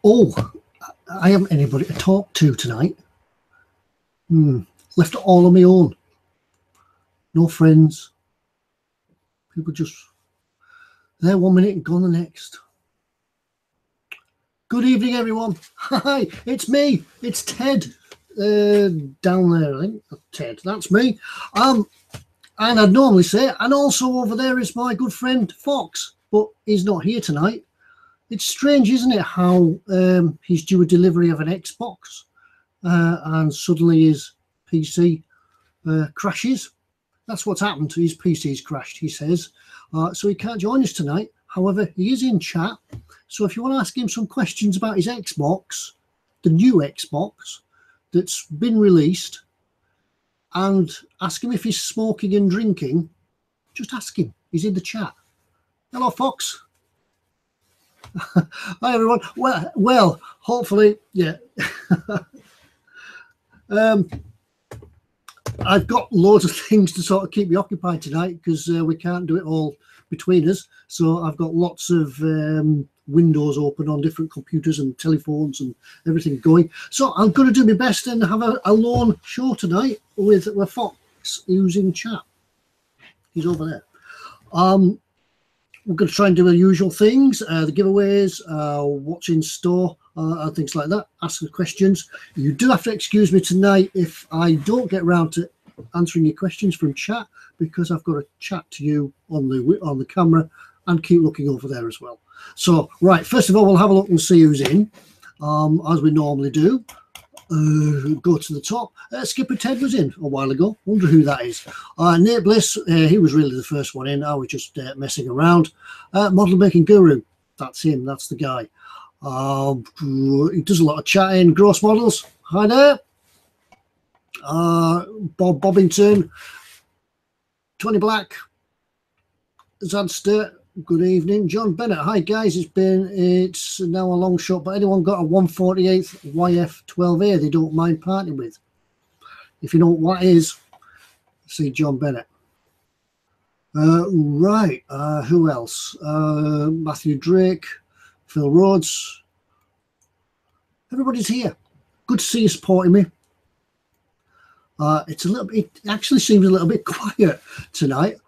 Oh, I haven't anybody to talk to tonight. Left it all on my own. No friends. People just there 1 minute and gone the next. Good evening, everyone. Hi, it's me. It's Ted. Down there, I think. Ted, that's me. And I'd normally say, and also over there is my good friend Foxx, but he's not here tonight. It's strange, isn't it, how he's due a delivery of an Xbox and suddenly his PC crashes. That's what's happened. His PC's crashed, he says. So he can't join us tonight. However, he is in chat. So if you want to ask him some questions about his Xbox, the new Xbox that's been released, and ask him if he's smoking and drinking, just ask him. He's in the chat. Hello, Foxx. Hi, everyone. Well, hopefully, yeah. I've got loads of things to sort of keep me occupied tonight because we can't do it all between us. So I've got lots of windows open on different computers and telephones and everything going. So I'm going to do my best and have a lone show tonight with Foxx, who's in chat. He's over there. We're going to try and do the usual things, the giveaways, what's in store, and things like that. Ask the questions. You do have to excuse me tonight if I don't get around to answering your questions from chat, because I've got to chat to you on the camera and keep looking over there as well. So, right, first of all, we'll have a look and see who's in, as we normally do. Go to the top. Skipper Ted was in a while ago. Wonder who that is. Nate Bliss, he was really the first one in. I was just messing around. Model Making Guru, that's him. That's the guy. He does a lot of chatting. Gross Models, hi there. Bob Bobbington, 20 Black, Zadster, good evening. John Bennett, hi guys. It's now a long shot, but anyone got a 148th YF12A they don't mind parting with? If you know what it is, see John Bennett. Right, who else? Matthew Drake, Phil Rhodes. Everybody's here. Good to see you supporting me. It actually seems a little bit quiet tonight.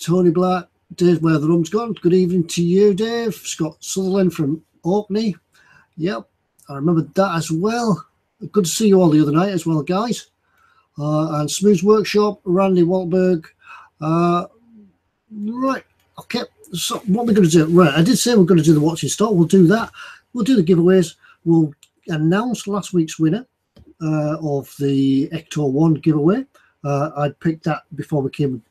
Tony Black, Dave, where the rum's gone. Good evening to you, Dave. Scott Sutherland from Orkney. Yep, I remember that as well. Good to see you all the other night as well, guys. And Smooth Workshop, Randy Wahlberg. Right, okay. So what we're going to do, right, I did say we're going to do the watch in stock. We'll do that. We'll do the giveaways. We'll announce last week's winner of the Ector 1 giveaway. I picked that before we came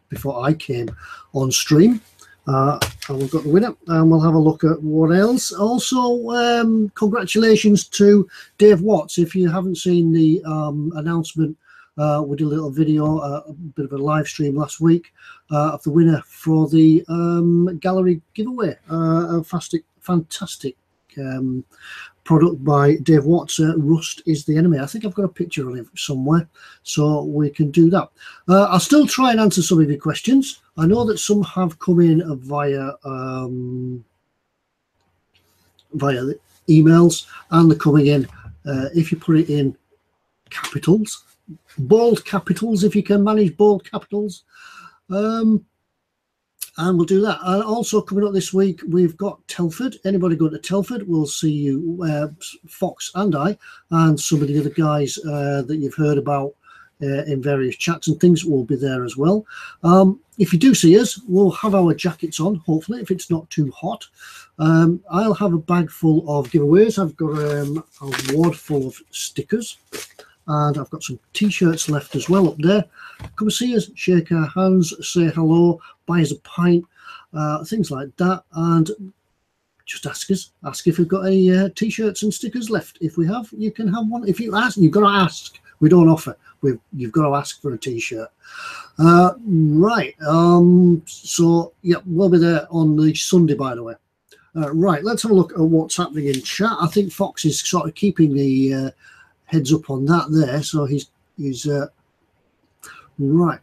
before I came on stream, and we've got the winner, and we'll have a look at what else. Also, congratulations to Dave Watts. If you haven't seen the announcement, we did a little video, a bit of a live stream last week of the winner for the gallery giveaway. A fantastic product by Dave Watts. Rust is the enemy. I think I've got a picture of it somewhere, so we can do that. I'll still try and answer some of your questions. I know that some have come in via the emails, and they're coming in if you put it in capitals, bold capitals, if you can manage bold capitals. And we'll do that. Also coming up this week, we've got Telford. Anybody going to Telford, we'll see you, Foxx and I, and some of the other guys that you've heard about in various chats and things will be there as well. If you do see us, we'll have our jackets on, hopefully, if it's not too hot. I'll have a bag full of giveaways. I've got a wad full of stickers, and I've got some t-shirts left as well up there. Come and see us, shake our hands, say hello, buy us a pint, things like that, and just ask if we've got any t-shirts and stickers left. If we have, you can have one. If you ask, you've got to ask. We don't offer. You've got to ask for a t-shirt. Right. So yeah, we'll be there on the Sunday, by the way. Right. Let's have a look at what's happening in chat. I think Foxx is sort of keeping the heads up on that there. So he's right.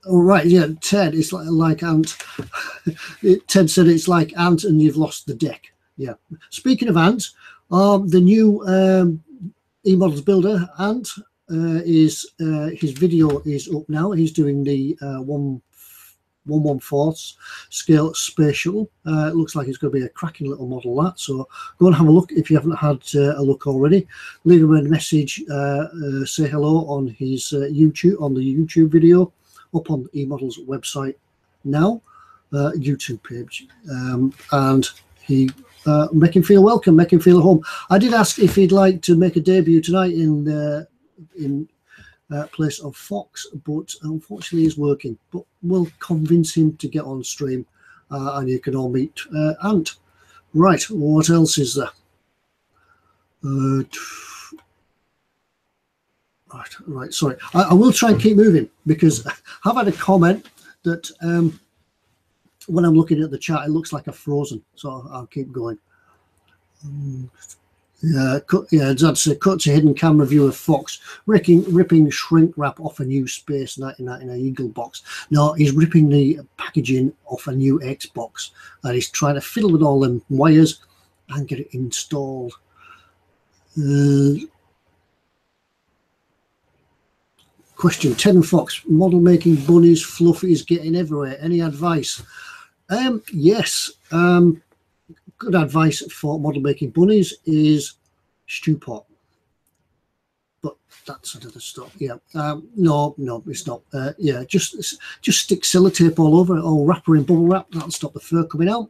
Oh, right, yeah, Ted, it's like Ant. Ted said it's like Ant and you've lost the deck. Yeah. Speaking of Ant, the new eModels builder, Ant, is his video is up now. He's doing the 1/1/4 scale space shuttle. It looks like it's going to be a cracking little model, that. So go and have a look if you haven't had a look already. Leave him a message, say hello on his YouTube, on the YouTube video, up on eModels website now, YouTube page, and he make him feel welcome, make him feel at home. I did ask if he'd like to make a debut tonight in place of Foxx, but unfortunately he's working. But we'll convince him to get on stream, and you can all meet Ant. Right, what else is there? Right, sorry. I will try and keep moving, because I've had a comment that when I'm looking at the chat, it looks like I've frozen, so I'll keep going. That's a cut to hidden camera view of Foxx ripping shrink wrap off a new Space 1999 Eagle box. No, he's ripping the packaging off a new Xbox, and he's trying to fiddle with all them wires and get it installed. Question: Ted and Foxx, model making bunnies, fluffies getting everywhere. Any advice? Yes. Good advice for model making bunnies is stew pot, but that's another stuff. Yeah, no, it's not. Yeah, just stick sellotape all over it, or wrap her in bubble wrap. That'll stop the fur coming out.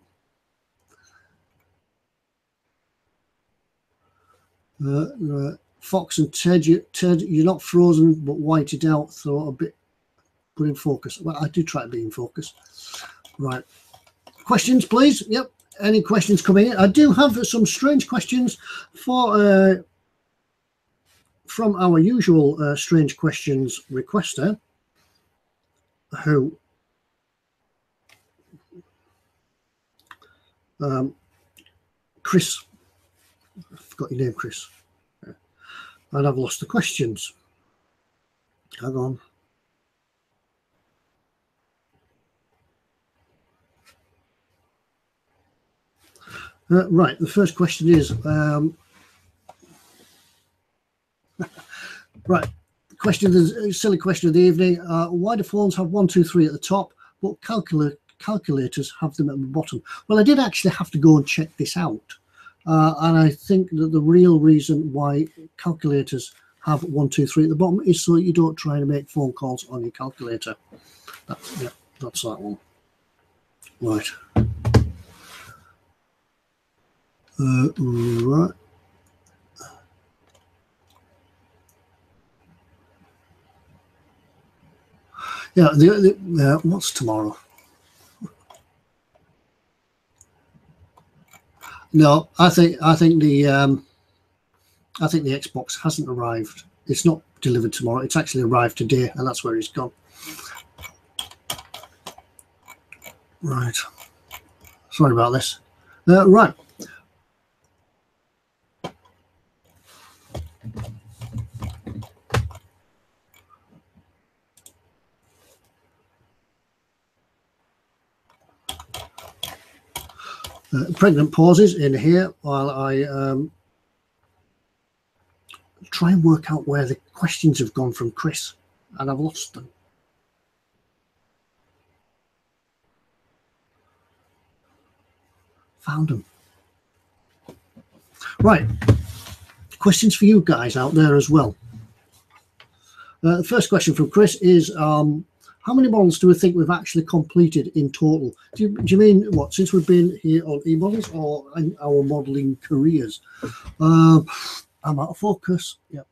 Foxx and Ted, you're not frozen but whited out. Throw a bit, put in focus. Well, I do try to be in focus. Right. Questions, please. Yep. Any questions coming in? I do have some strange questions for from our usual strange questions requester, who Chris. I forgot your name, Chris. And I've lost the questions. Hang on. Right, the first question is right. The silly question of the evening: why do phones have 1, 2, 3 at the top, but calculators have them at the bottom? Well, I did actually have to go and check this out, and I think that the real reason why calculators have 1, 2, 3 at the bottom is so you don't try to make phone calls on your calculator. That's that one. Right. Right. Yeah. What's tomorrow? No, I think the Xbox hasn't arrived. It's not delivered tomorrow. It's actually arrived today, and that's where it's gone. Right. Sorry about this. Right. Pregnant pauses in here while I try and work out where the questions have gone from Chris, and I've lost them. Found them. Right. Questions for you guys out there as well. The first question from Chris is, how many models do we think we've actually completed in total? Do you mean what, since we've been here on eModels, or in our modeling careers? I'm out of focus. Yep.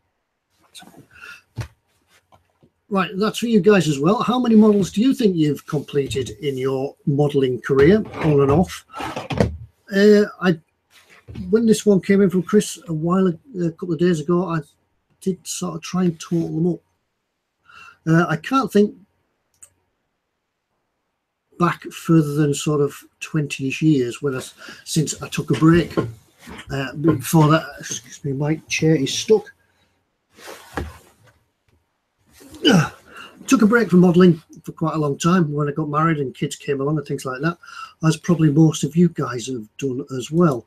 Right, that's for you guys as well. How many models do you think you've completed in your modeling career, on and off? When this one came in from Chris a couple of days ago, I did sort of try and total them up. I can't think back further than sort of 20-ish years since I took a break. Before that, excuse me, my chair is stuck. Took a break from modelling for quite a long time when I got married and kids came along and things like that, as probably most of you guys have done as well.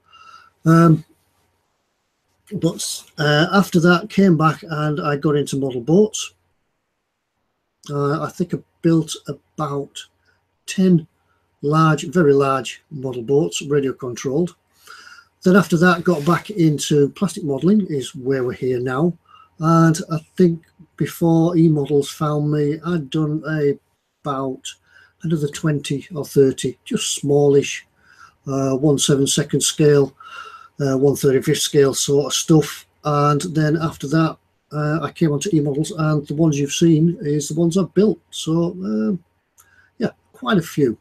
But after that, came back and I got into model boats. I think I built about 10 large, very large model boats, radio controlled. Then after that, got back into plastic modelling, is where we're here now. And I think before eModels found me, I'd done about another 20 or 30, just smallish, 1/7 scale, 1/35 scale sort of stuff. And then after that, I came onto eModels, and the ones you've seen is the ones I've built. So yeah, quite a few.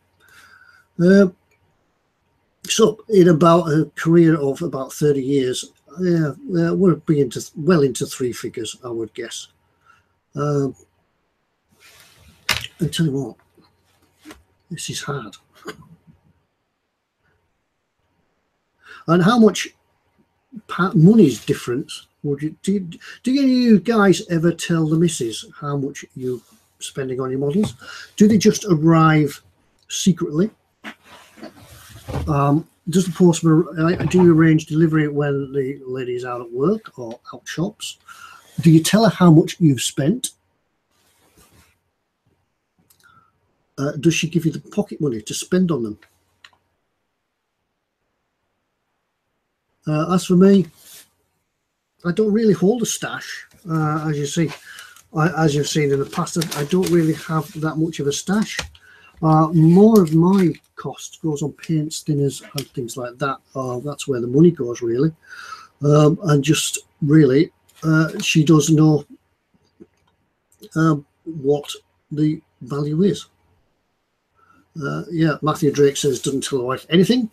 So in about a career of about 30 years, yeah, we'll be well into 3 figures, I would guess. And tell you what, this is hard. And how much money's difference would you do any of you guys ever tell the missus how much you're spending on your models? Do they just arrive secretly? Does the postman, do you arrange delivery when the lady is out at work or out shops? Do you tell her how much you've spent? Does she give you the pocket money to spend on them? As for me, I don't really hold a stash. As you see, as you've seen in the past, I don't really have that much of a stash. More of my cost goes on paints, thinners and things like that. That's where the money goes, really. And just really, she does know what the value is. Yeah, Matthew Drake says doesn't tell the wife anything.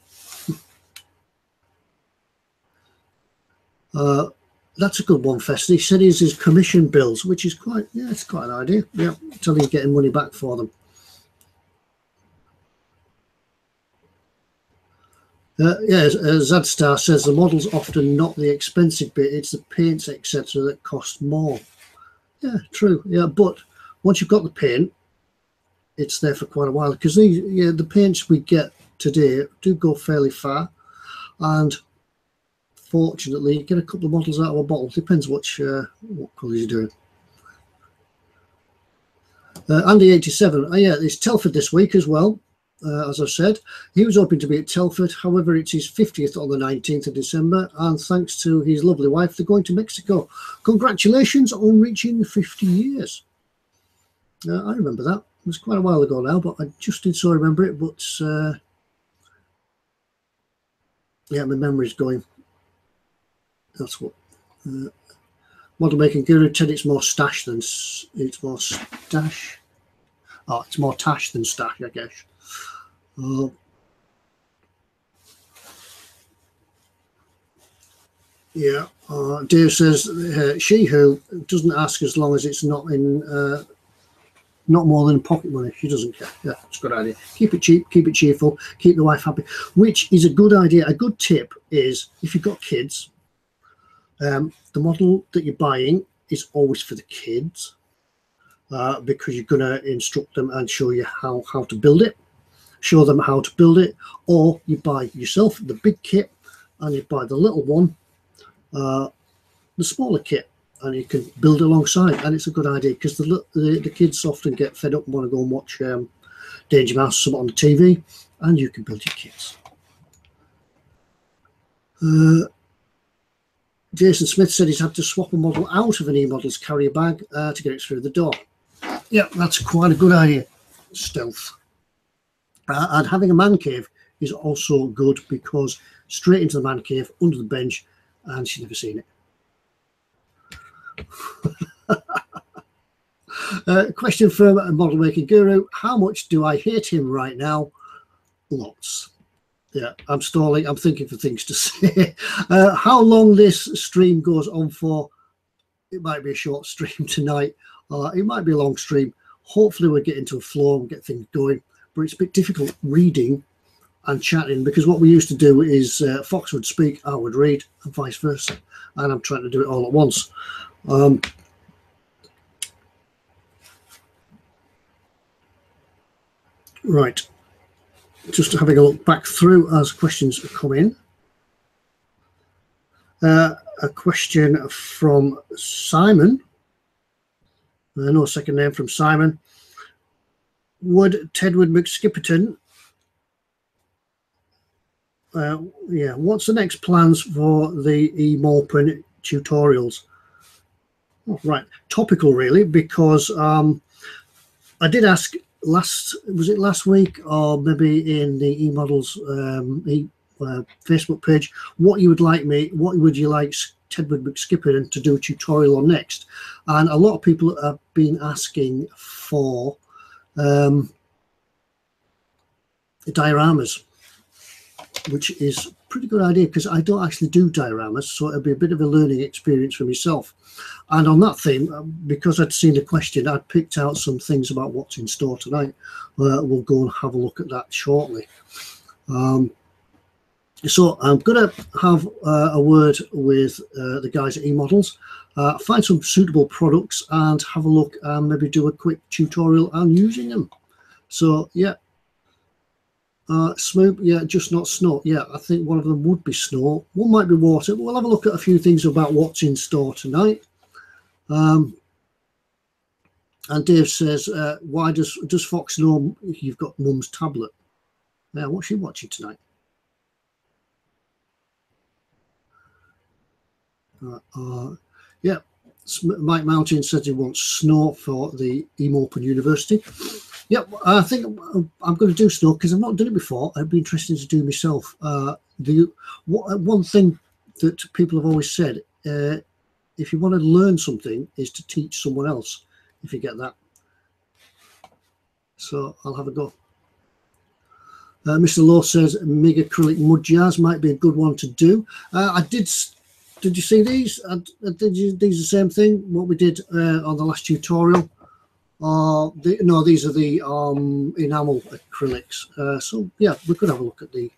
That's a good one, Festy. He said his commission bills, which is quite, yeah, it's quite an idea. Yeah, until he's getting money back for them. Yeah, Zadstar says the model's often not the expensive bit, it's the paints, etc. that cost more. Yeah, true. Yeah, but once you've got the paint, it's there for quite a while, because the paints we get today do go fairly far, and fortunately you get a couple of models out of a bottle. Depends what colours you're doing. Andy 87, yeah, it's Telford this week as well. As I said, he was hoping to be at Telford. However, it's his 50th on the 19th of December, and thanks to his lovely wife, they're going to Mexico. Congratulations on reaching 50 years. I remember that. It was quite a while ago now, but I just did so remember it. But yeah, my memory's going. That's what. Model making guru said it's more stash than it's more stash. Oh, it's more tash than stash, I guess. Yeah, Dave says she who doesn't ask as long as it's not in not more than pocket money. She doesn't care. Yeah, it's a good idea. Keep it cheap, keep it cheerful, keep the wife happy, which is a good idea. A good tip is if you've got kids, the model that you're buying is always for the kids, because you're going to instruct them and show you how to build it. Show them how to build it, or you buy yourself the big kit and you buy the little one, the smaller kit, and you can build alongside. And it's a good idea because the kids often get fed up and want to go and watch Danger Mouse or something on the TV, and you can build your kits. Jason Smith said he's had to swap a model out of an eModels carrier bag to get it through the door. Yeah, that's quite a good idea. Stealth. And having a man cave is also good, because straight into the man cave, under the bench, and she's never seen it. Question from a model making guru: how much do I hate him right now? Lots. Yeah, I'm stalling. I'm thinking for things to say. How long this stream goes on for? It might be a short stream tonight. It might be a long stream. Hopefully we'll get into a flow and get things going. But it's a bit difficult reading and chatting, because what we used to do is Foxx would speak, I would read, and vice versa. And I'm trying to do it all at once. Right, just having a look back through as questions come in. A question from Simon. No second name from Simon. Would Tedward McSkipperton, yeah, what's the next plans for the eModels tutorials? Oh, right, topical really, because I did ask was it last week or maybe in the eModels Facebook page, what you would like Tedward McSkipperton to do a tutorial on next, and a lot of people have been asking for dioramas, which is a pretty good idea because I don't actually do dioramas, so it'll be a bit of a learning experience for myself. And on that theme, because I'd seen the question, I'd picked out some things about what's in store tonight. We'll go and have a look at that shortly. So I'm going to have a word with the guys at eModels, find some suitable products and have a look and maybe do a quick tutorial on using them. So yeah, Smoop, yeah, just not snow. Yeah, I think one of them would be snow. One might be water. We'll have a look at a few things about what's in store tonight. And Dave says, why does Foxx know you've got Mum's tablet? Yeah, what's she watching tonight? Yeah, Mike Mountain says he wants snow for the eModels University. Yeah, I think I'm going to do snow because I've not done it before. It'd be interesting to do myself. One thing that people have always said, if you want to learn something, is to teach someone else, if you get that. So I'll have a go. Mr. Lowe says MIG acrylic mud jars might be a good one to do. Did you see these? These are the same thing, what we did on the last tutorial. No, these are the enamel acrylics. So yeah, we could have a look at the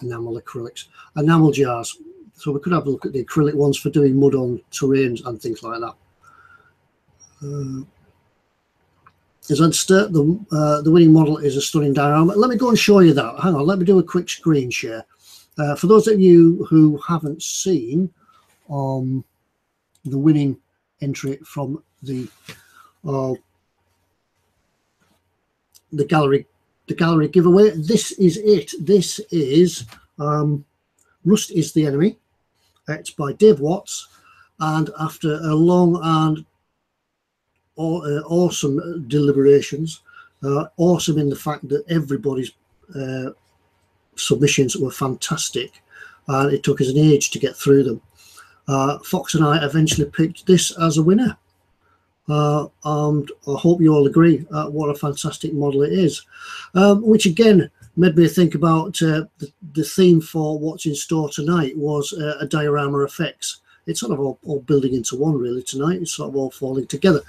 enamel acrylics, enamel jars. So we could have a look at the acrylic ones for doing mud on terrains and things like that. As I'd start, the winning model is a stunning diorama. Let me go and show you that. Hang on, let me do a quick screen share. For those of you who haven't seen the winning entry from the gallery giveaway, this is it. This is Rust is the Enemy. It's by Dave Watts, and after a long and awesome deliberations, awesome in the fact that everybody's submissions were fantastic, and it took us an age to get through them. Foxx and I eventually picked this as a winner, and I hope you all agree what a fantastic model it is, which again made me think about the theme for what's in store tonight was a diorama effects. It's sort of all building into one really tonight. It's sort of all falling together.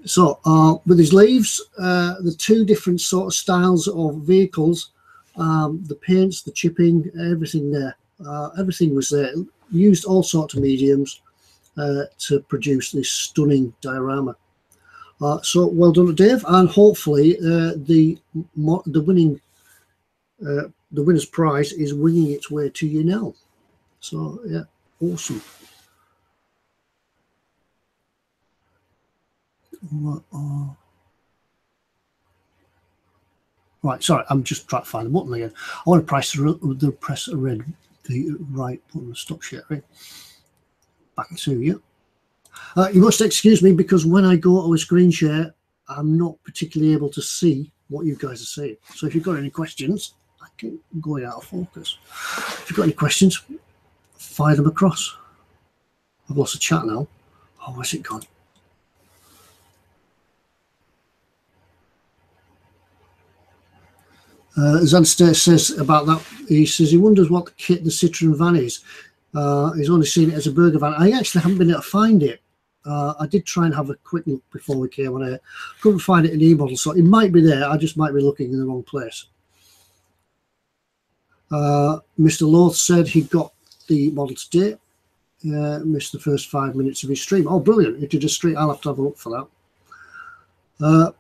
So with these leaves, the two different sort of styles of vehicles, the paints, the chipping, everything there, everything was there. Used all sorts of mediums to produce this stunning diorama. So well done, Dave, and hopefully the winner's prize is winging its way to you now. So yeah, awesome. Right, sorry, I'm just trying to find the button again. I want to press the right button, stop sharing. Back to you. You must excuse me because when I go to a screen share, I'm not particularly able to see what you guys are saying. So if you've got any questions, I can go out of focus. If you've got any questions, fire them across. I've lost the chat now. Oh, where's it gone? Zanster says about that, he says he wonders what the kit the Citroen van is. He's only seen it as a burger van. I actually haven't been able to find it. I did try and have a quick look before we came on air. Couldn't find it in eModels, so it might be there. I just might be looking in the wrong place. Mr. Loth said he got the model today. Missed the first 5 minutes of his stream. Oh, brilliant. He did a stream. I'll have to have a look for that.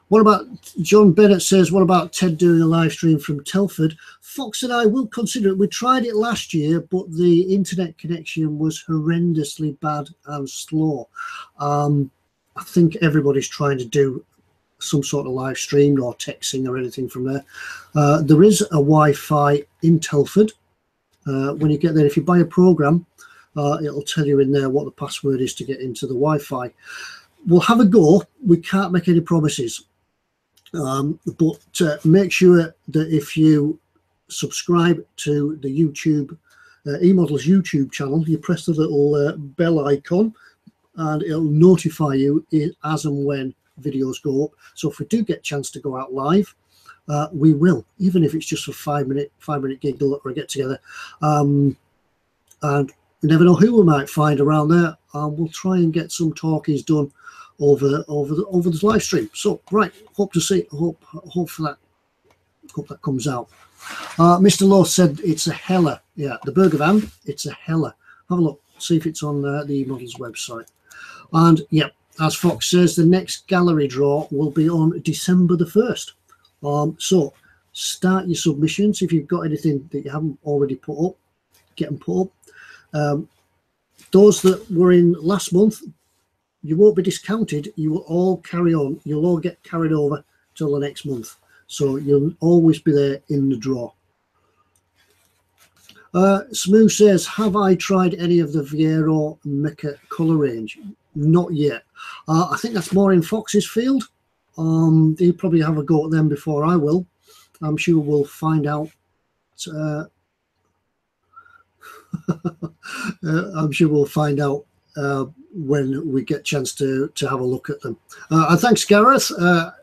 What about, John Bennett says, what about Ted doing a live stream from Telford? Fox and I will consider it. We tried it last year, but the internet connection was horrendously bad and slow. I think everybody's trying to do some sort of live stream or texting or anything from there. There is a Wi-Fi in Telford. When you get there, if you buy a program, it'll tell you in there what the password is to get into the Wi-Fi. We'll have a go. We can't make any promises. But make sure that if you subscribe to the YouTube, eModels YouTube channel, you press the little bell icon and it'll notify you as and when videos go up. So if we do get a chance to go out live, we will, even if it's just a 5-minute giggle or a get together. And you never know who we might find around there. We'll try and get some talkies done over this live stream. So right, hope to see, hope for that. Hope that comes out. Mr. Lowe said it's a hella. Yeah, the burger van, it's a hella. Have a look, see if it's on the eModels website. And yeah, as Fox says, the next gallery draw will be on December the 1st. So start your submissions. If you've got anything that you haven't already put up, get them put up. Those that were in last month, you won't be discounted. You will all carry on. You'll all get carried over till the next month. So you'll always be there in the draw. Smooth says, have I tried any of the Viero Mecha colour range? Not yet. I think that's more in Fox's field. He'll probably have a go at them before I will. I'm sure we'll find out. I'm sure we'll find out when we get a chance to have a look at them. And thanks, Gareth.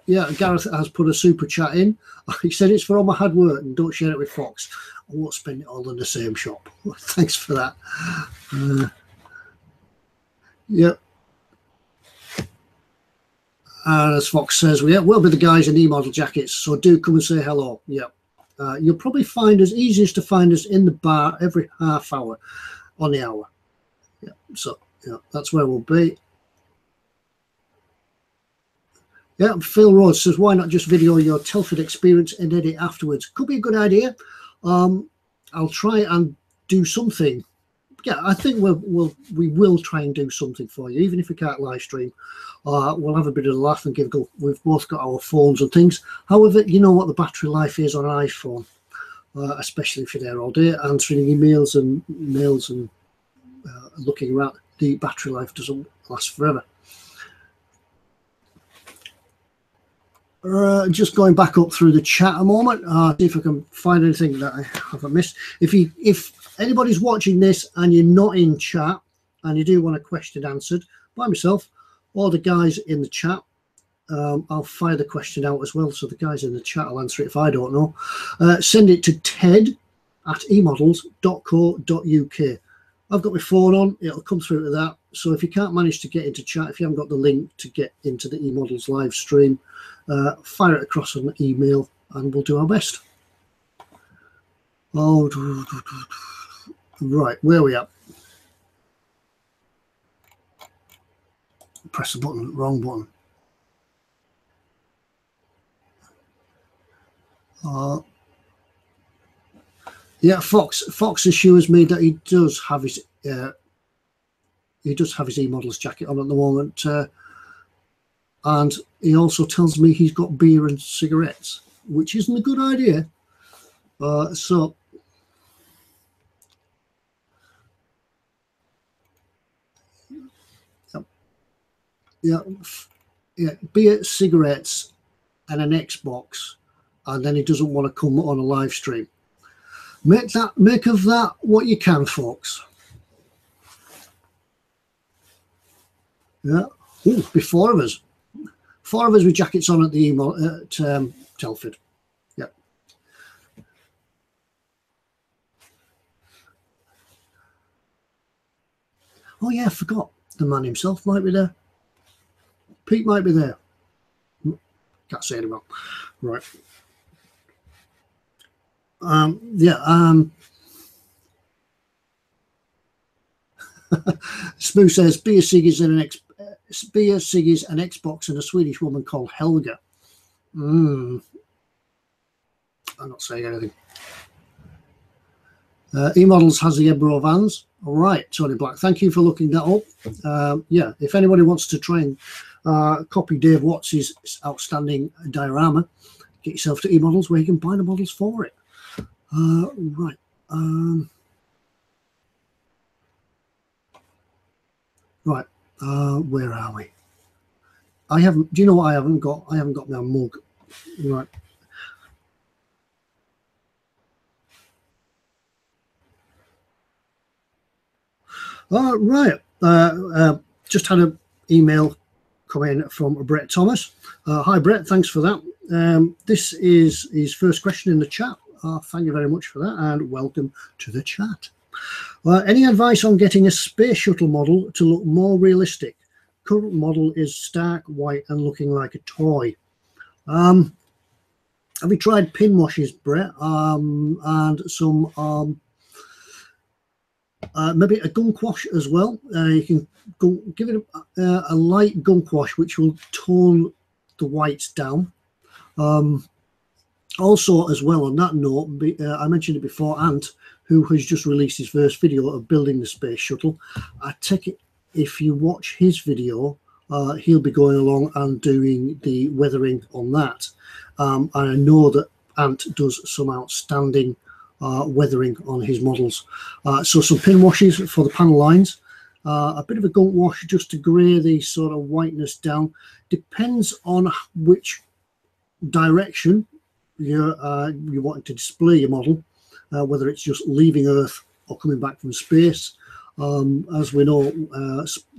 Yeah, Gareth has put a super chat in. He said it's for all my hard work and don't share it with Fox. I won't spend it all in the same shop. Thanks for that. Yep. And as Fox says, we'll be the guys in eModel jackets, so do come and say hello. Yep. You'll probably find us, easiest to find us in the bar every half hour on the hour. Yeah, so yeah, that's where we'll be. Yeah, Phil Rhodes says, why not just video your Telford experience and edit afterwards? Could be a good idea. I'll try and do something. Yeah, I think we will try and do something for you, even if we can't live stream. We'll have a bit of a laugh and giggle. We've both got our phones and things. However, you know what the battery life is on an iPhone, especially if you're there all day answering emails and mails and looking around. The battery life doesn't last forever. Just going back up through the chat a moment, see if I can find anything that I haven't missed. If anybody's watching this and you're not in chat and you do want a question answered by myself or the guys in the chat, I'll fire the question out as well. So the guys in the chat will answer it if I don't know. Send it to ted@emodels.co.uk. I've got my phone on, it'll come through to that. So if you can't manage to get into chat, if you haven't got the link to get into the eModels live stream, fire it across an email and we'll do our best. Oh, right, where are we at? Press the button, wrong button. Yeah, Fox assures me that he does have his eModels jacket on at the moment, and he also tells me he's got beer and cigarettes, which isn't a good idea. So yeah, beer, cigarettes, and an Xbox, and then he doesn't want to come on a live stream. Make of that what you can, folks. Yeah. Ooh, be four of us with jackets on at the Telford. Yeah. Oh yeah, I forgot. The man himself might be there. Pete might be there. Can't say anymore. Right. Spoo says beer ciggies and an Xbox and a Swedish woman called Helga. I'm not saying anything. eModels has the Ebro vans. All right, Tony Black, thank you for looking that up. Yeah, if anybody wants to try and copy Dave Watts' outstanding diorama, get yourself to eModels where you can buy the models for it. Right. Right. Where are we? I haven't. Do you know what I haven't got? I haven't got my mug. Right. Right. Just had an email come in from Brett Thomas. Hi, Brett. Thanks for that. This is his first question in the chat. Thank you very much for that, and welcome to the chat. Any advice on getting a space shuttle model to look more realistic? Current model is stark white and looking like a toy. Have you tried pin washes, Brett? And some maybe a gunk wash as well. You can give it a light gunk wash, which will tone the whites down. Also, as well, on that note, I mentioned it before, Ant, who has just released his first video of building the space shuttle. I take it if you watch his video, he'll be going along and doing the weathering on that. And I know that Ant does some outstanding weathering on his models. So some pin washes for the panel lines, a bit of a gunk wash just to grey the sort of whiteness down. Depends on which direction you're wanting to display your model, whether it's just leaving Earth or coming back from space. As we know,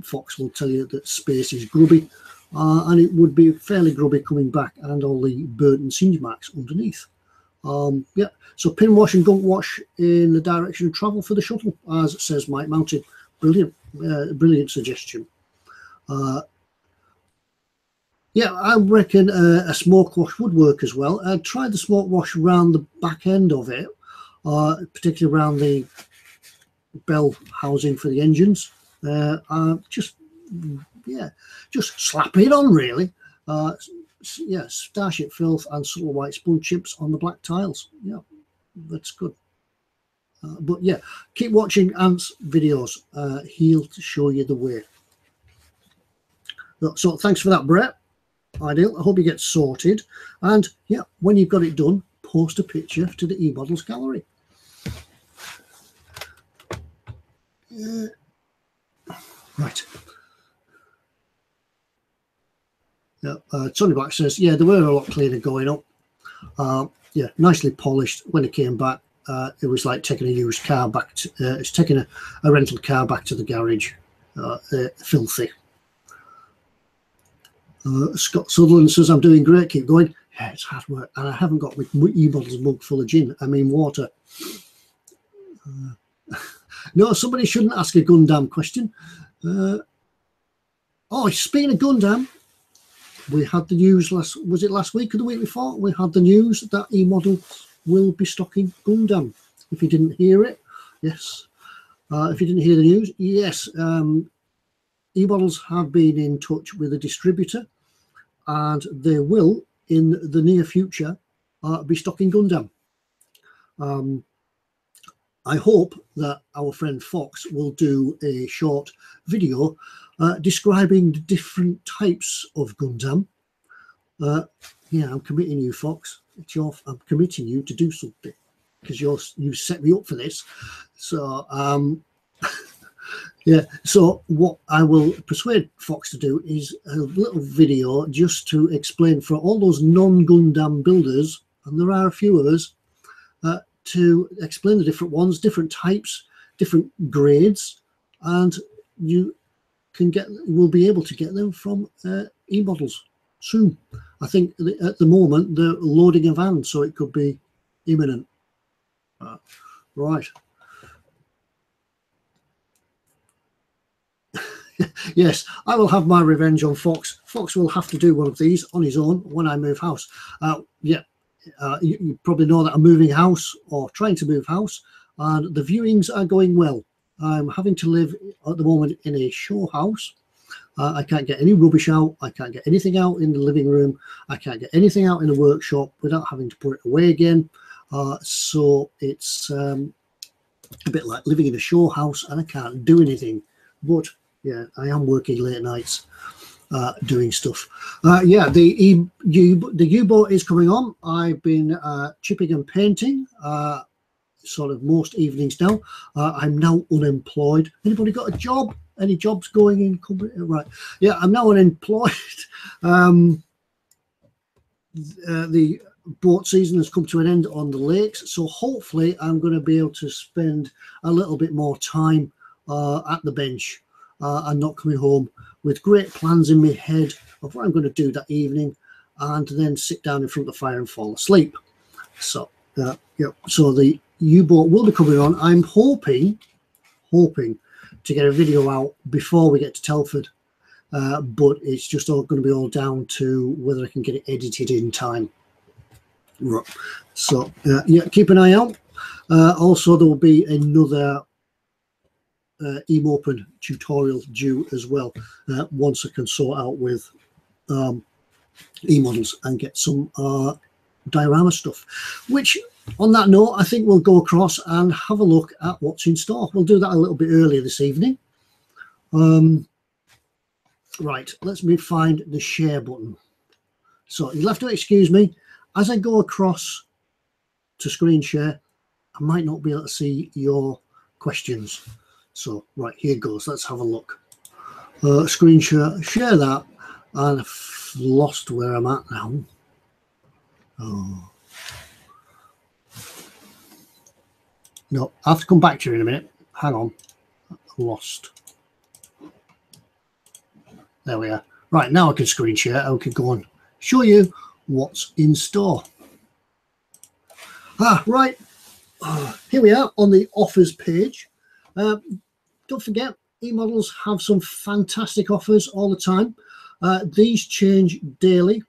Foxx will tell you that space is grubby, and it would be fairly grubby coming back, and all the burnt and singe marks underneath. Yeah, so pin wash and gunk wash in the direction of travel for the shuttle, as says Mike Mountain. Brilliant, brilliant suggestion. Yeah, I reckon a smoke wash would work as well. I tried the smoke wash around the back end of it, particularly around the bell housing for the engines. Just slap it on, really. Yeah, Starship filth and subtle white sponge chips on the black tiles. Yeah, that's good. But yeah, keep watching Ant's videos. He'll show you the way. So thanks for that, Brett. Ideal. I hope you get sorted. And yeah, when you've got it done, post a picture to the eModels gallery. Right. Yeah, Tony Black says, yeah, they were a lot cleaner going up. Yeah, nicely polished. When it came back, it was like taking a used car back to, it's taking a rental car back to the garage. Filthy. Scott Sutherland says, I'm doing great, keep going. Yeah, it's hard work, and I haven't got my eModels mug full of gin. I mean water. No, somebody shouldn't ask a Gundam question. Oh, speaking of Gundam, we had the news was it last week or the week before? We had the news that eModels will be stocking Gundam. If you didn't hear it, yes. If you didn't hear the news, yes. eModels have been in touch with a distributor, and they will, in the near future, be stocking Gundam. I hope that our friend Foxx will do a short video describing the different types of Gundam. Yeah, I'm committing you, Foxx. I'm committing you to do something because you've set me up for this. So yeah, so what I will persuade Foxx to do is a little video just to explain for all those non-Gundam builders, and there are a few of us, to explain the different ones, different types, different grades, and you will be able to get them from eModels soon. I think at the moment they're loading a van, so it could be imminent. Right. Yes, I will have my revenge on Foxx. Foxx will have to do one of these on his own when I move house. Yeah, you probably know that I'm moving house or trying to move house, and the viewings are going well. I'm having to live at the moment in a show house, I can't get any rubbish out. I can't get anything out in the living room. I can't get anything out in the workshop without having to put it away again. So it's a bit like living in a show house, and I can't do anything. But yeah, I am working late nights doing stuff. Yeah, the U-boat is coming on. I've been chipping and painting sort of most evenings now. I'm now unemployed. Anybody got a job? Any jobs going in? Right. Yeah, I'm now unemployed. The boat season has come to an end on the lakes, so hopefully I'm going to be able to spend a little bit more time at the bench and not coming home with great plans in my head of what I'm going to do that evening, and then sit down in front of the fire and fall asleep. So yeah, so the U-boat will be coming on. I'm hoping to get a video out before we get to Telford, but it's just all going to be all down to whether I can get it edited in time. Right. So yeah, keep an eye out. Also, there will be another eMopen tutorial due as well once I can sort out with eModels and get some diorama stuff, which on that note, I think we'll go across and have a look at what's in store. We'll do that a little bit earlier this evening. Right, let's find the share button. So you'll have to excuse me as I go across to screen share. I might not be able to see your questions. So right, here goes. Let's have a look. Screen share that, and I've lost where I'm at now. Oh. No, I have to come back to you in a minute. Hang on. Lost. There we are. Right, now I can screen share. I can go and show you what's in store. Right. Here we are on the offers page. Don't forget, eModels have some fantastic offers all the time. These change daily.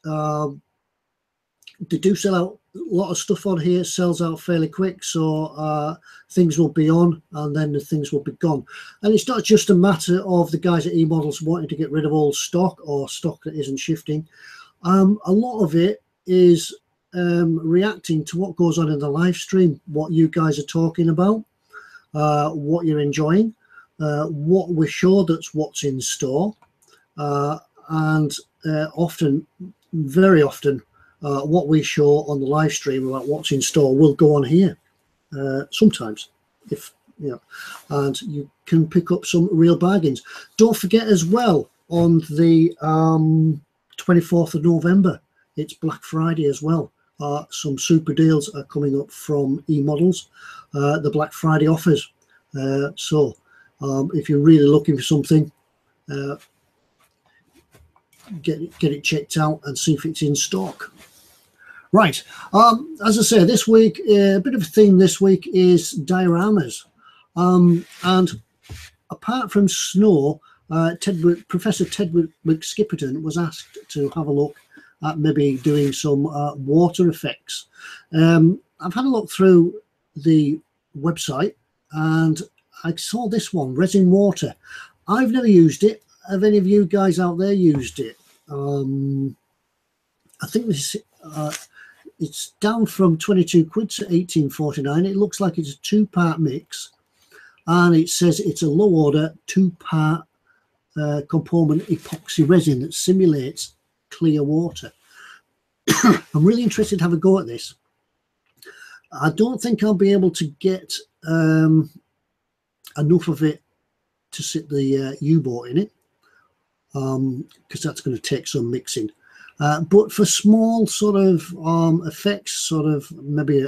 They do sell out. A lot of stuff on here sells out fairly quick, so things will be on and then the things will be gone. And it's not just a matter of the guys at eModels wanting to get rid of old stock or stock that isn't shifting. A lot of it is reacting to what goes on in the live stream, what you guys are talking about, what you're enjoying, what we show that's what's in store, and often, very often, what we show on the live stream about what's in store will go on here sometimes, if you know, and you can pick up some real bargains. Don't forget as well, on the 24th of November, it's Black Friday as well. Some super deals are coming up from eModels, the Black Friday offers. So if you're really looking for something, get it checked out and see if it's in stock. Right, as I say, this week, a bit of a theme this week is dioramas. And apart from snow, Professor Tedward McSkipperton was asked to have a look at maybe doing some water effects. I've had a look through the website and I saw this one, resin water. I've never used it. Have any of you guys out there used it? I think this it's down from 22 quid to 18.49. It looks like it's a 2-part mix, and it says it's a low order 2-part component epoxy resin that simulates clear water. I'm really interested to have a go at this. I don't think I'll be able to get enough of it to sit the U-boat in it, because that's going to take some mixing. But for small sort of effects, sort of maybe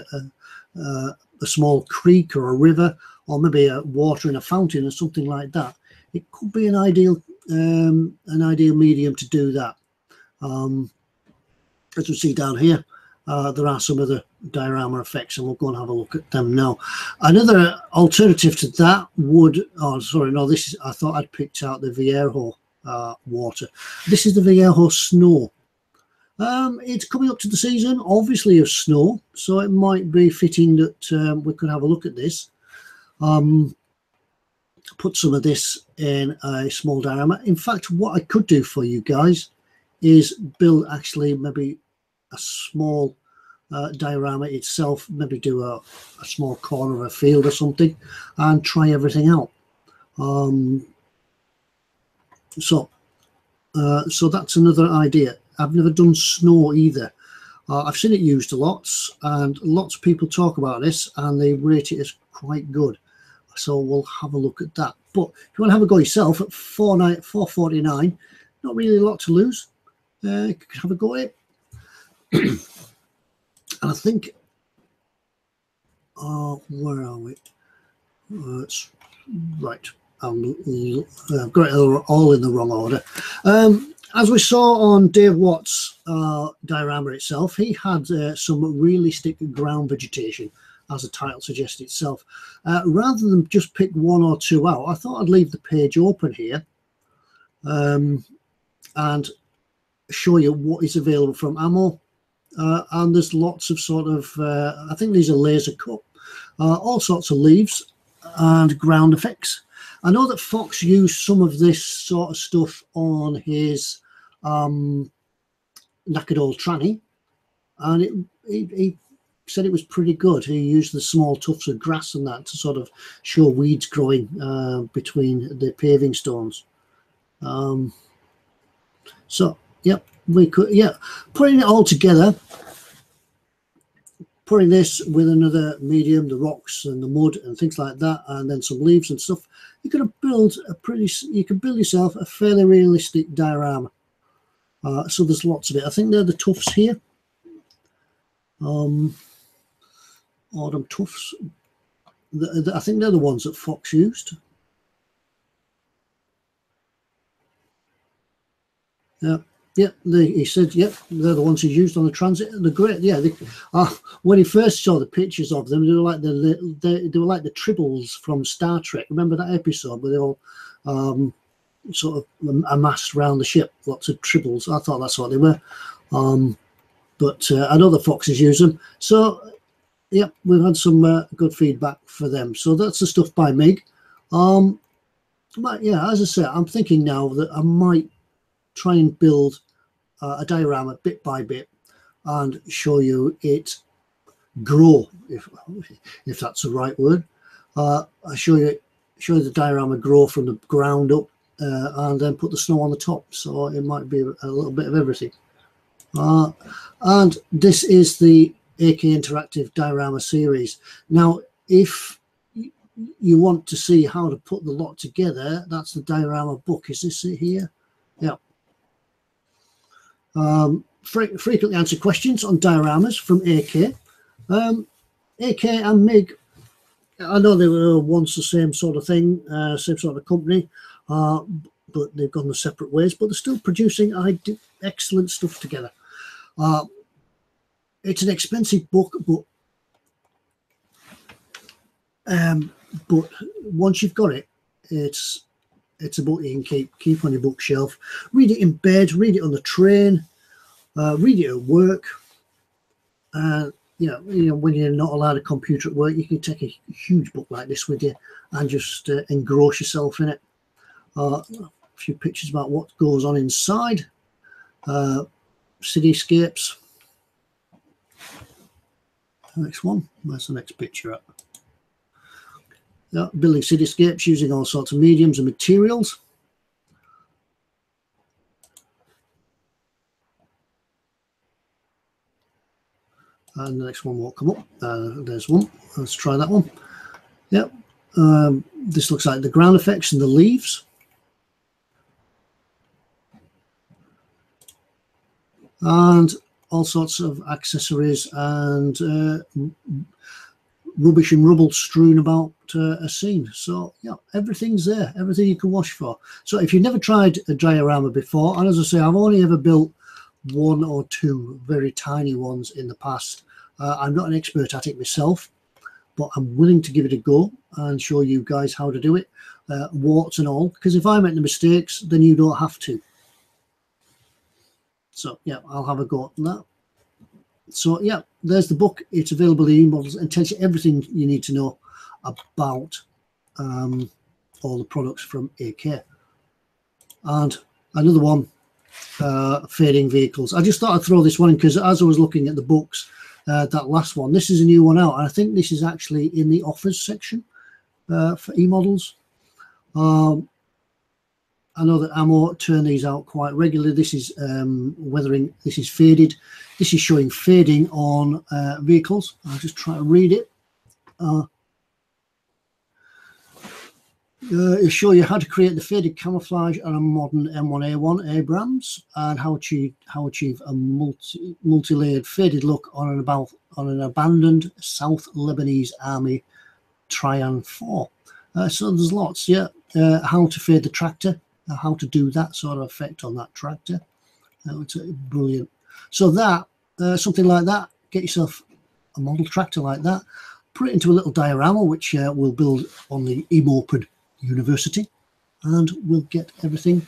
a small creek or a river, or maybe a water in a fountain or something like that, it could be an ideal medium to do that. As we see down here, there are some other diorama effects, and we'll go and have a look at them now. Another alternative to that would, oh sorry, no, this is, I thought I'd picked out the Viejo water. This is the Viejo snow. It's coming up to the season, obviously, of snow, so it might be fitting that we could have a look at this. put some of this in a small diorama. In fact, what I could do for you guys is build actually maybe a small diorama itself, maybe do a small corner of a field or something, and try everything out. So that's another idea. I've never done snow either. I've seen it used a lot, and lots of people talk about this, and they rate it as quite good. So we'll have a look at that. But if you want to have a go yourself at $4.49, not really a lot to lose. You could have a go at it. And I think, where are we? It's right. I've got it all in the wrong order. As we saw on Dave Watt's diorama itself, he had some realistic ground vegetation, as the title suggests itself. Rather than just pick one or two out, I thought I'd leave the page open here and show you what is available from Ammo. And there's lots of sort of, I think these are laser cut, all sorts of leaves and ground effects. I know that Foxx used some of this sort of stuff on his knackered old tranny, and he said it was pretty good. He used the small tufts of grass and that to sort of show weeds growing between the paving stones. So, yep, we could, yeah, putting it all together, putting this with another medium, the rocks and the mud and things like that, and then some leaves and stuff, you can build you can build yourself a fairly realistic diorama. So there's lots of it. I think they're the tufts here. Autumn tufts. I think they're the ones that Foxx used. Yeah. Yeah, he said, yep, they're the ones he used on the transit. They're great. Yeah, when he first saw the pictures of them, they were like the tribbles from Star Trek. Remember that episode where they all sort of amassed around the ship, lots of tribbles? I thought that's what they were. But I know the Foxes use them. So, yeah, we've had some good feedback for them. So that's the stuff by Mig. But yeah, as I say, I'm thinking now that I might try and build a diorama bit by bit and show you it grow, if that's the right word. I show you the diorama grow from the ground up, and then put the snow on the top. So it might be a little bit of everything. And this is the AK Interactive Diorama series. Now, if you want to see how to put the lot together, that's the diorama book. Is this it here? Yeah. Frequently answered questions on dioramas from AK. AK and MiG, I know they were once the same sort of thing, same sort of company, but they've gone their separate ways, but they're still producing excellent stuff together. It's an expensive book, but once you've got it, it's a book you can keep on your bookshelf. Read it in bed, read it on the train, read it at work. You know, when you're not allowed a computer at work, you can take a huge book like this with you and just engross yourself in it. A few pictures about what goes on inside. Cityscapes. Next one. Where's the next picture at? Yeah, building cityscapes using all sorts of mediums and materials. And the next one won't come up. There's one. Let's try that one. Yep. This looks like the ground effects and the leaves. And all sorts of accessories and rubbish and rubble strewn about a scene. So yeah, everything's there, everything you can wash for. So if you've never tried a diorama before, and as I say, I've only ever built one or two very tiny ones in the past. I'm not an expert at it myself, but I'm willing to give it a go and show you guys how to do it, warts and all, because if I make the mistakes, then you don't have to. So yeah, I'll have a go at that. So yeah, there's the book. It's available in eModels and tells you everything you need to know about all the products from AK. And another one, fading vehicles. I just thought I'd throw this one in because as I was looking at the books, that last one, this is a new one out, and I think this is actually in the offers section for eModels. I know that Ammo turn these out quite regularly. This is weathering, this is faded. This is showing fading on vehicles. I'll just try to read it. It'll show you how to create the faded camouflage on a modern M1A1 Abrams and how achieve a multi-layered faded look on an abandoned South Lebanese Army Trian 4. So there's lots, yeah. How to fade the tractor, how to do that sort of effect on that tractor. It's brilliant. So that, something like that, get yourself a model tractor like that, put it into a little diorama, which we'll build on the eMoped University, and we'll get everything.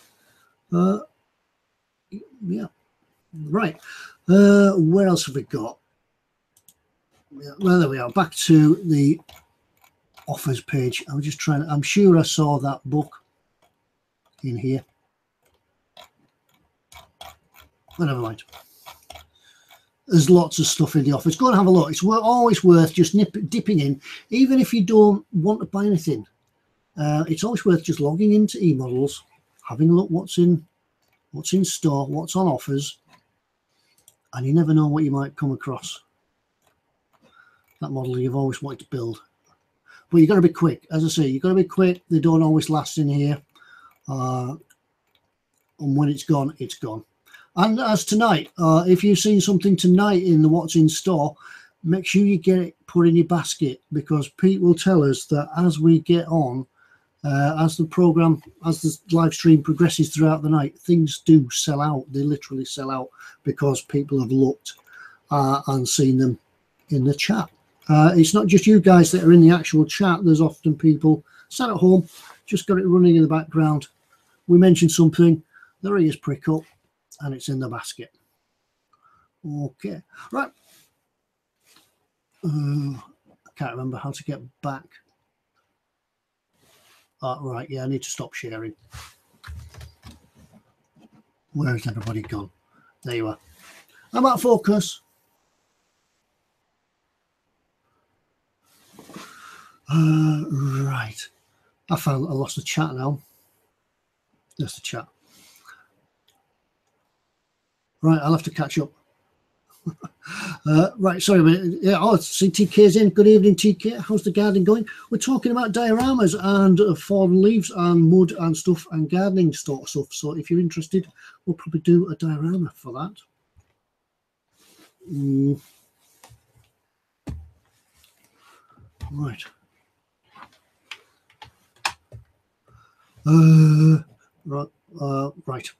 Yeah, right. Where else have we got? Yeah, well, there we are. Back to the offers page. I'm just trying. I'm sure I saw that book in here. Well, never mind. There's lots of stuff in the offers. Go and have a look. It's always worth just dipping in, even if you don't want to buy anything. It's always worth just logging into eModels, having a look what's in store, what's on offers, and you never know what you might come across. That model you've always wanted to build. But you've got to be quick. As I say, you've got to be quick. They don't always last in here. And when it's gone, it's gone. And as tonight, if you've seen something tonight in the what's in store, make sure you get it put in your basket, because Pete will tell us that as we get on, as the live stream progresses throughout the night, things do sell out. They literally sell out because people have looked and seen them in the chat. It's not just you guys that are in the actual chat. There's often people sat at home, just got it running in the background. We mentioned something, their ears prick up, and it's in the basket. Okay, right. I can't remember how to get back. Right, yeah, I need to stop sharing. Where has everybody gone? There you are. I'm out of focus. Right. I lost the chat now. There's the chat. Right, I'll have to catch up. Right, sorry a minute. Yeah, oh, see, TK's in. Good evening, TK. How's the garden going? We're talking about dioramas and fallen leaves and mud and stuff and gardening sort of stuff. So if you're interested, we'll probably do a diorama for that. Right. Right.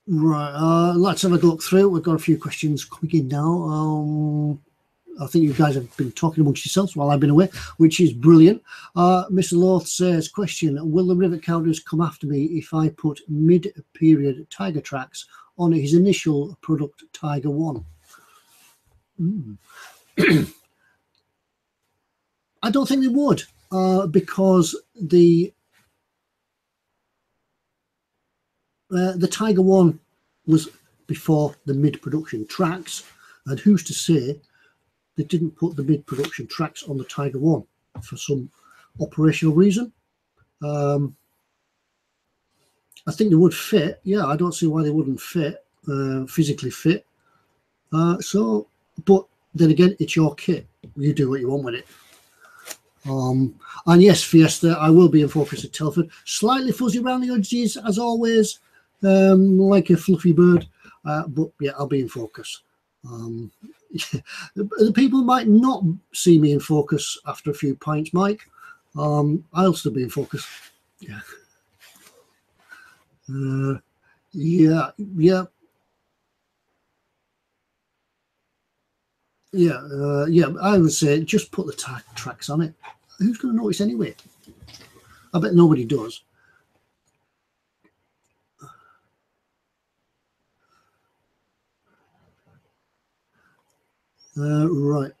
Right, let's have a look through. We've got a few questions coming in now. I think you guys have been talking amongst yourselves while I've been away, which is brilliant. Mr. Loth says, question, will the rivet counters come after me if I put mid-period Tiger tracks on his initial product, Tiger 1? I don't think they would, because the Tiger 1 was before the mid-production tracks, and who's to say they didn't put the mid-production tracks on the Tiger 1 for some operational reason. I think they would fit. Yeah, I don't see why they wouldn't fit, physically fit. But then again, it's your kit. You do what you want with it. And yes, Fiesta, I will be in focus at Telford. Slightly fuzzy around the edges, as always, like a fluffy bird. But yeah, I'll be in focus. The people might not see me in focus after a few pints, Mike. I'll still be in focus. Yeah. Yeah. I would say just put the tracks on it. Who's going to notice anyway? I bet nobody does. Right.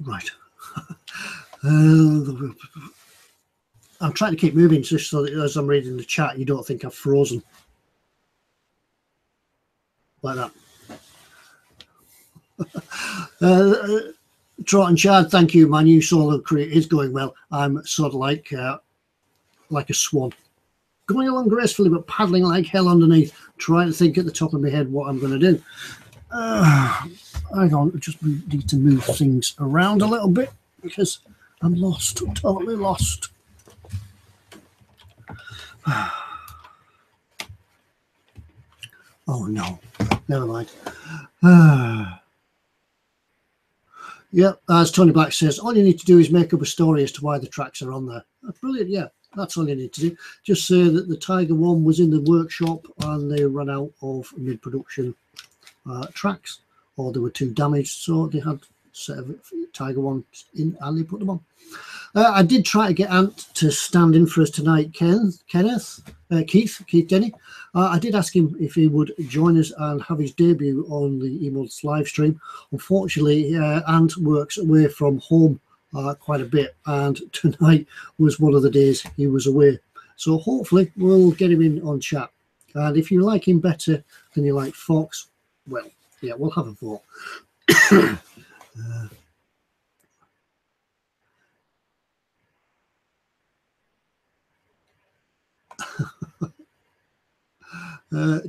Right. I'm trying to keep moving just so that as I'm reading the chat, you don't think I've frozen. Like that. Trot and Chad, thank you. My new solo career is going well. I'm sort of like a swan, going along gracefully but paddling like hell underneath, trying to think at the top of my head what I'm going to do. I don't just need to move things around a little bit because I'm lost, totally lost. Oh no, never mind. Yeah, as Tony Black says, all you need to do is make up a story as to why the tracks are on there. That's brilliant. Yeah, that's all you need to do. Just say that the Tiger one was in the workshop and they ran out of mid-production tracks, or they were too damaged, so they had a set of Tiger ones in and they put them on. I did try to get Ant to stand in for us tonight, Keith Denny. I did ask him if he would join us and have his debut on the eModels live stream. Unfortunately, Ant works away from home quite a bit, and tonight was one of the days he was away. So hopefully we'll get him in on chat. And if you like him better than you like Foxx, well, yeah, we'll have a vote.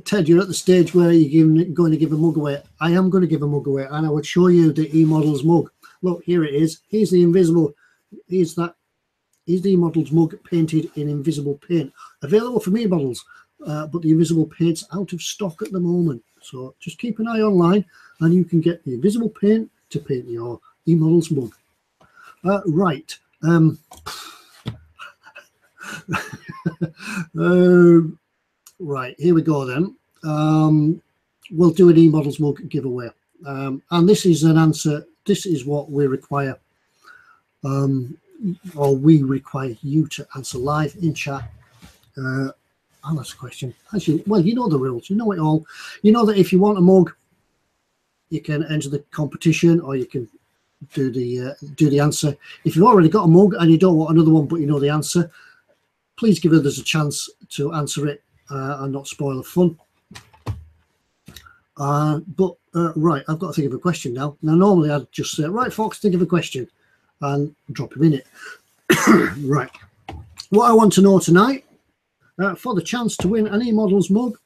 Ted, you're at the stage where you're going to give a mug away. I am going to give a mug away, and I would show you the eModels mug. Look, here it is. Here's the invisible. Here's the eModels mug painted in invisible paint. Available from eModels, but the invisible paint's out of stock at the moment. So just keep an eye online, and you can get the invisible paint to paint your eModels mug. Right. Right, here we go then. We'll do an eModels mug giveaway. And this is an answer. This is what we require. Or we require you to answer live in chat. I'll ask a question. Actually, well, you know the rules. You know it all. You know that if you want a mug, you can enter the competition, or you can do the answer. If you've already got a mug and you don't want another one, but you know the answer, please give others a chance to answer it. And not spoil the fun. Right, I've got to think of a question now. Now, normally I'd just say, right, Foxx, think of a question and drop him in it. Right. What I want to know tonight, for the chance to win an eModels mug,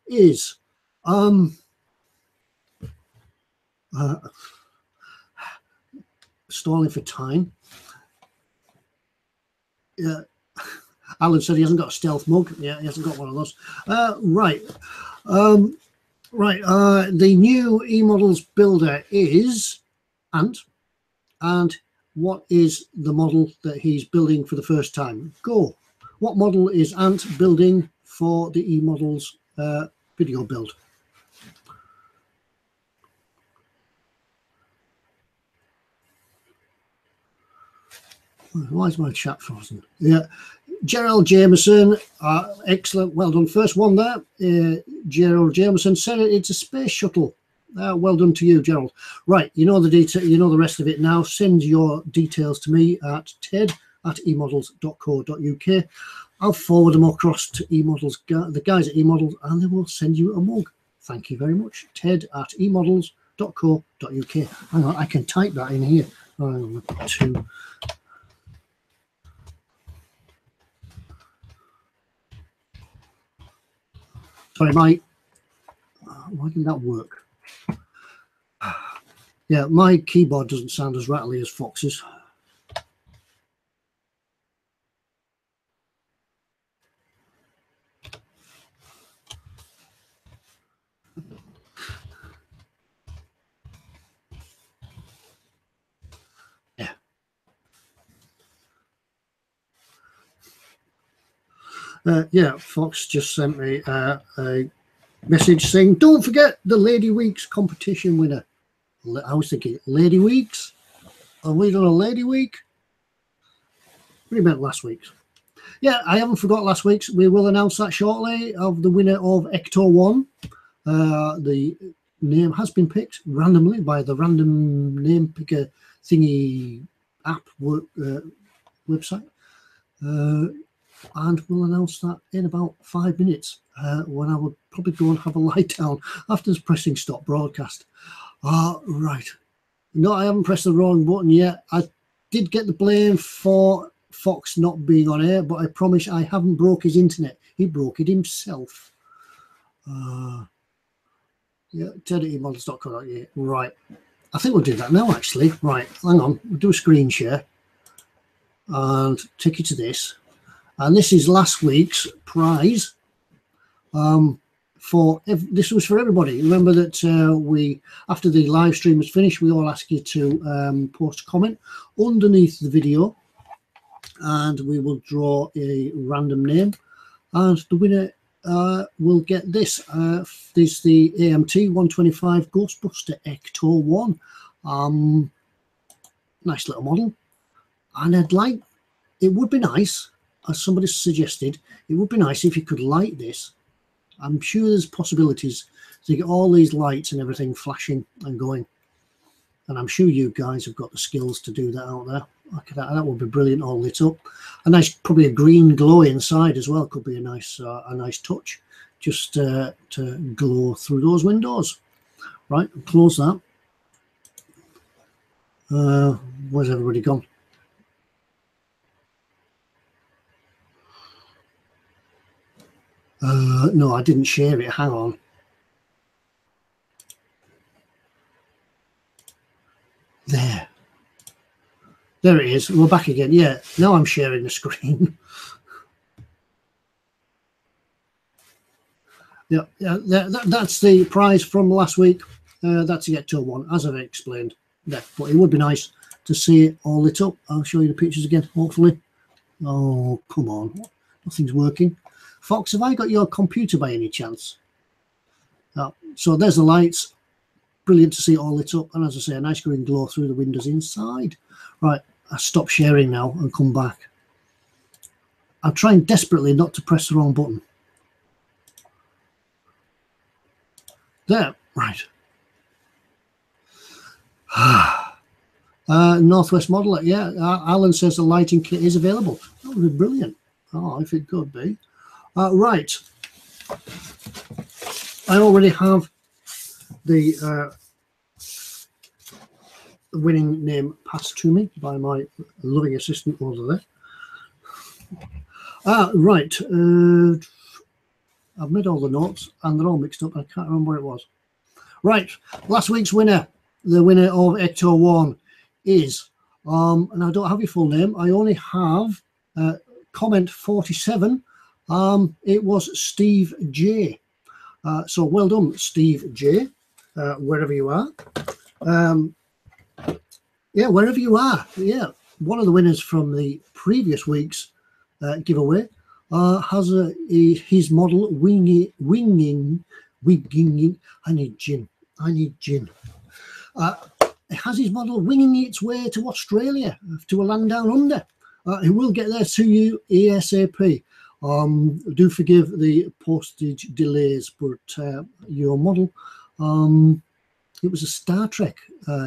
is stalling for time. Yeah. Alan said he hasn't got a stealth mug. Yeah, he hasn't got one of those. Right. The new eModels builder is Ant. And what is the model that he's building for the first time? Go. What model is Ant building for the eModels video build? Why is my chat frozen? Yeah. Gerald Jameson, excellent, well done. First one there. Gerald Jameson said it's a space shuttle. Well done to you, Gerald. Right, you know the detail, you know the rest of it now. Send your details to me at ted@emodels.co.uk. I'll forward them across to eModels, the guys at eModels, and they will send you a mug. Thank you very much. ted@emodels.co.uk. Hang on, I can type that in here. Sorry, Mike. Why didn't that work? Yeah, my keyboard doesn't sound as rattly as Foxx's. Yeah. Yeah, Foxx just sent me a message saying, don't forget the Lady Weeks competition winner. I was thinking, Lady Weeks? Have we done a Lady Week? What do you meant last week's? Yeah, I haven't forgot last week's. We will announce that shortly of the winner of Ecto 1, the name has been picked randomly by the random name picker thingy app website. And we'll announce that in about 5 minutes when I would probably go and have a lie down after pressing stop broadcast. Right. No, I haven't pressed the wrong button yet. I did get the blame for Foxx not being on air, but I promise I haven't broke his internet. He broke it himself. Yeah, ted@eModels.co.uk. Right. I think we'll do that now, actually. Right, hang on. We'll do a screen share and take you to this. And this is last week's prize. This was for everybody. Remember that we, after the live stream was finished, we all ask you to post a comment underneath the video, and we will draw a random name, and the winner will get this. This is the AMT 125 Ghostbuster Ecto 1. Nice little model, and it would be nice, as somebody suggested, it would be nice if you could light this. I'm sure there's possibilities to get all these lights and everything flashing and going, and I'm sure you guys have got the skills to do that out there. Look at that, that would be brilliant, all lit up. A nice, probably a green glow inside as well could be a nice touch, just to glow through those windows. Right, close that. Where's everybody gone? No, I didn't share it. Hang on. There it is. We're back again. Yeah, now I'm sharing the screen. Yeah, that's the prize from last week. That's the Ecto 1, as I've explained. Yeah, but it would be nice to see it all lit up. I'll show you the pictures again, hopefully. Oh, come on. Nothing's working. Foxx, have I got your computer by any chance? So there's the lights. Brilliant to see it all lit up. And as I say, a nice green glow through the windows inside. Right, I stop sharing now and come back. I'm trying desperately not to press the wrong button. There, right. Northwest Modeler, yeah. Alan says the lighting kit is available. That would be brilliant. Oh, if it could be. Right. I already have the winning name passed to me by my loving assistant over there. Right. I've made all the notes and they're all mixed up. I can't remember what it was. Right. Last week's winner, the winner of Ecto 1 is, and I don't have your full name. I only have comment 47. It was Steve J. So well done, Steve J. Wherever you are. Yeah, wherever you are. Yeah, one of the winners from the previous week's giveaway has his model winging. I need gin. It has his model winging its way to Australia, to a land down under. It will get there to you ASAP. Do forgive the postage delays, but your model, it was a Star Trek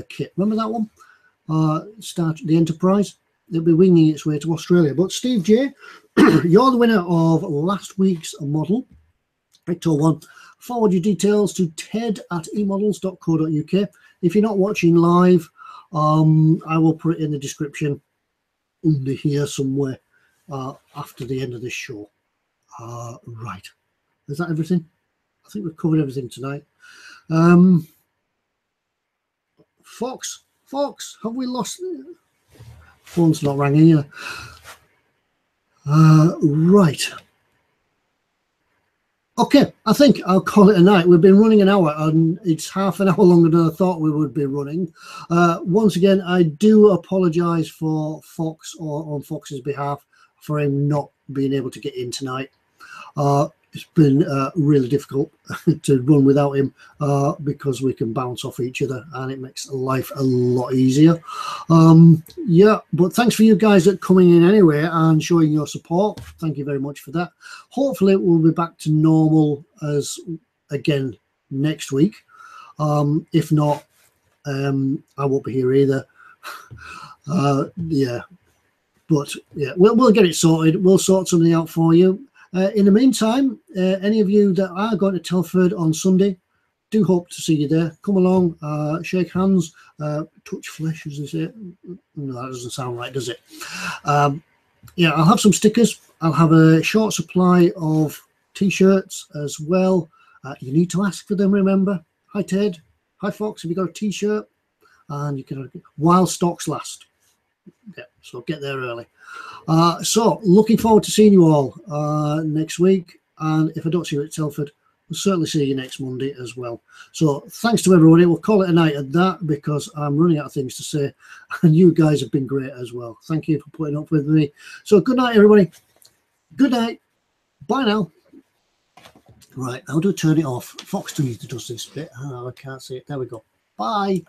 kit. Remember that one? The Enterprise. It'll be winging its way to Australia. But Steve J, you're the winner of last week's model, Ecto 1. Forward your details to ted@emodels.co.uk. If you're not watching live, I will put it in the description under here somewhere after the end of this show. Right. Is that everything? I think we've covered everything tonight. Foxx, have we lost? Phone's not ringing either. Right. Okay, I think I'll call it a night. We've been running an hour and it's half an hour longer than I thought we would be running. Once again, I do apologise for Foxx, or on Fox's behalf, for him not being able to get in tonight. It's been really difficult to run without him because we can bounce off each other and it makes life a lot easier. Yeah, but thanks for you guys that coming in anyway and showing your support. Thank you very much for that. Hopefully we'll be back to normal as again next week. If not, I won't be here either. Yeah, but yeah, we'll get it sorted. We'll sort something out for you. In the meantime, any of you that are going to Telford on Sunday, do hope to see you there. Come along, shake hands, touch flesh, as they say. No, that doesn't sound right, does it? Yeah, I'll have some stickers. I'll have a short supply of T-shirts as well. You need to ask for them, remember. Hi, Ted. Hi, Fox. Have you got a T-shirt? And you can, while stocks last. Yeah, so get there early. So looking forward to seeing you all next week. And if I don't see you at Telford, we'll certainly see you next Monday as well. So thanks to everybody. We'll call it a night at that because I'm running out of things to say. And you guys have been great as well. Thank you for putting up with me. So good night, everybody. Good night. Bye now. Right, how do I turn it off? Fox does this bit. Oh, I can't see it. There we go. Bye.